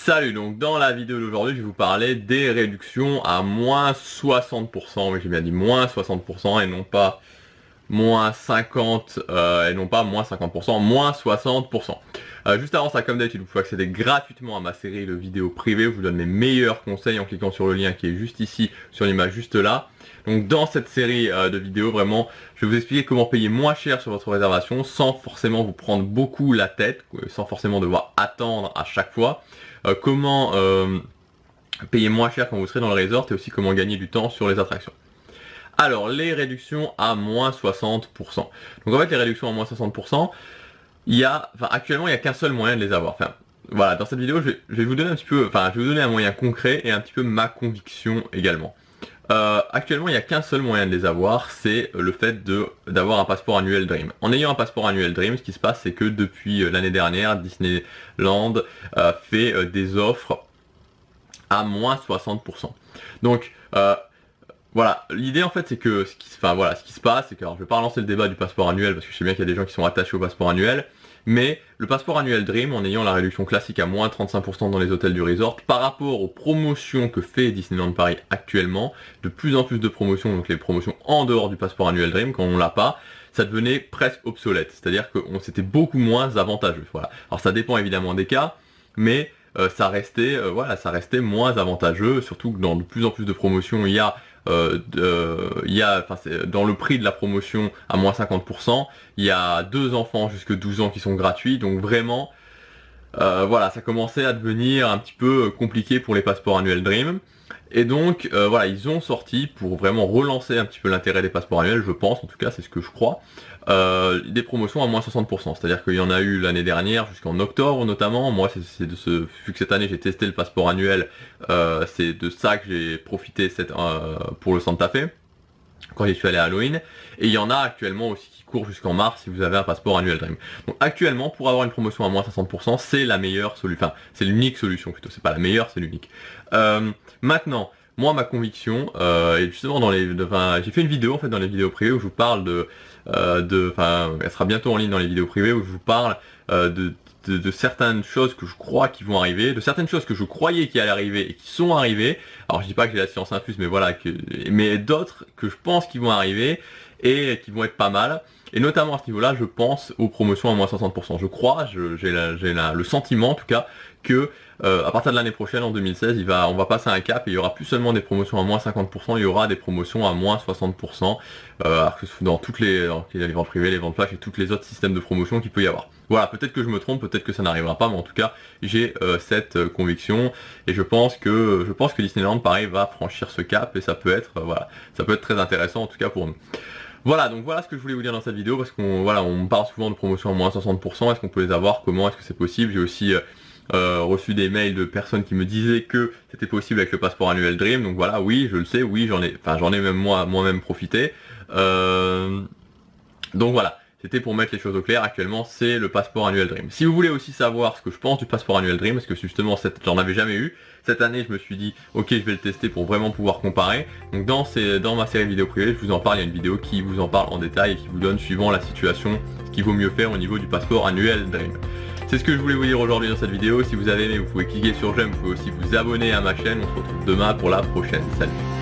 Salut, donc dans la vidéo d'aujourd'hui, je vais vous parler des réductions à moins 60%, oui j'ai bien dit moins 60% et non pas moins 50, et non pas moins 50%, moins 60%. Juste avant ça, comme d'habitude, vous pouvez accéder gratuitement à ma série de vidéos privées où je vous donne mes meilleurs conseils en cliquant sur le lien qui est juste ici, sur l'image juste là. Donc dans cette série de vidéos, vraiment, je vais vous expliquer comment payer moins cher sur votre réservation sans forcément vous prendre beaucoup la tête, sans forcément devoir attendre à chaque fois. Comment payer moins cher quand vous serez dans le resort et aussi comment gagner du temps sur les attractions. Alors, les réductions à moins 60%. Donc en fait, les réductions à moins 60%, actuellement, il n'y a qu'un seul moyen de les avoir. Enfin, voilà, dans cette vidéo, je vais vous donner un petit peu, je vais vous donner un moyen concret et un petit peu ma conviction également. Actuellement, il n'y a qu'un seul moyen de les avoir, c'est le fait d'avoir un passeport annuel Dream. En ayant un passeport annuel Dream, ce qui se passe, c'est que depuis l'année dernière, Disneyland fait des offres à moins 60%. Donc, voilà, l'idée en fait c'est que ce qui se passe, c'est que alors, je vais pas relancer le débat du passeport annuel parce que je sais bien qu'il y a des gens qui sont attachés au passeport annuel, mais le passeport annuel Dream, en ayant la réduction classique à moins 35% dans les hôtels du resort, par rapport aux promotions que fait Disneyland Paris actuellement, de plus en plus de promotions, donc les promotions en dehors du passeport annuel Dream, quand on l'a pas, ça devenait presque obsolète, c'est-à-dire que c'était beaucoup moins avantageux. Voilà. Alors ça dépend évidemment des cas, mais ça restait moins avantageux, surtout que dans de plus en plus de promotions, il y a dans le prix de la promotion à moins 50%, il y a 2 enfants jusque 12 ans qui sont gratuits, donc vraiment, ça commençait à devenir un petit peu compliqué pour les passeports annuels Dream. Et donc, ils ont sorti, pour vraiment relancer un petit peu l'intérêt des passeports annuels, je pense, en tout cas c'est ce que je crois, des promotions à moins 60%. C'est-à-dire qu'il y en a eu l'année dernière jusqu'en octobre notamment. Moi, vu que cette année j'ai testé le passeport annuel, c'est de ça que j'ai profité pour le Santa Fe, quand j'y suis allé à Halloween. Et il y en a actuellement aussi qui courent jusqu'en mars si vous avez un passeport annuel Dream. Donc actuellement, pour avoir une promotion à moins 60%, c'est la meilleure solution. Enfin, c'est l'unique solution plutôt. C'est pas la meilleure, c'est l'unique. Maintenant, moi, ma conviction, et justement j'ai fait une vidéo en fait dans les vidéos privées où je vous parle elle sera bientôt en ligne dans les vidéos privées où je vous parle de certaines choses que je crois qui vont arriver, de certaines choses que je croyais qui allaient arriver et qui sont arrivées. Alors je dis pas que j'ai la science infuse, mais voilà, mais d'autres que je pense qui vont arriver et qui vont être pas mal. Et notamment à ce niveau-là, je pense aux promotions à moins 60%. Je crois, j'ai le sentiment en tout cas que à partir de l'année prochaine, en 2016, on va passer un cap et il y aura plus seulement des promotions à moins 50%, il y aura des promotions à moins 60%, alors que dans les ventes privées, les ventes flash et tous les autres systèmes de promotion qu'il peut y avoir. Voilà, peut-être que je me trompe, peut-être que ça n'arrivera pas, mais en tout cas, j'ai cette conviction et je pense que Disneyland Paris va franchir ce cap et ça peut être très intéressant en tout cas pour nous. Voilà, donc voilà ce que je voulais vous dire dans cette vidéo parce qu'on me parle souvent de promotions à moins 60%, est-ce qu'on peut les avoir, comment est-ce que c'est possible? J'ai aussi reçu des mails de personnes qui me disaient que c'était possible avec le passeport annuel Dream, donc voilà, oui, je le sais, oui, j'en ai même moi-même profité. Donc voilà, c'était pour mettre les choses au clair. Actuellement, c'est le passeport annuel Dream. Si vous voulez aussi savoir ce que je pense du passeport annuel Dream, parce que justement, j'en avais jamais eu. Cette année, je me suis dit, ok, je vais le tester pour vraiment pouvoir comparer. Donc dans ma série de vidéos privées, je vous en parle. Il y a une vidéo qui vous en parle en détail et qui vous donne, suivant la situation, ce qu'il vaut mieux faire au niveau du passeport annuel Dream. C'est ce que je voulais vous dire aujourd'hui dans cette vidéo. Si vous avez aimé, vous pouvez cliquer sur j'aime. Vous pouvez aussi vous abonner à ma chaîne. On se retrouve demain pour la prochaine. Salut!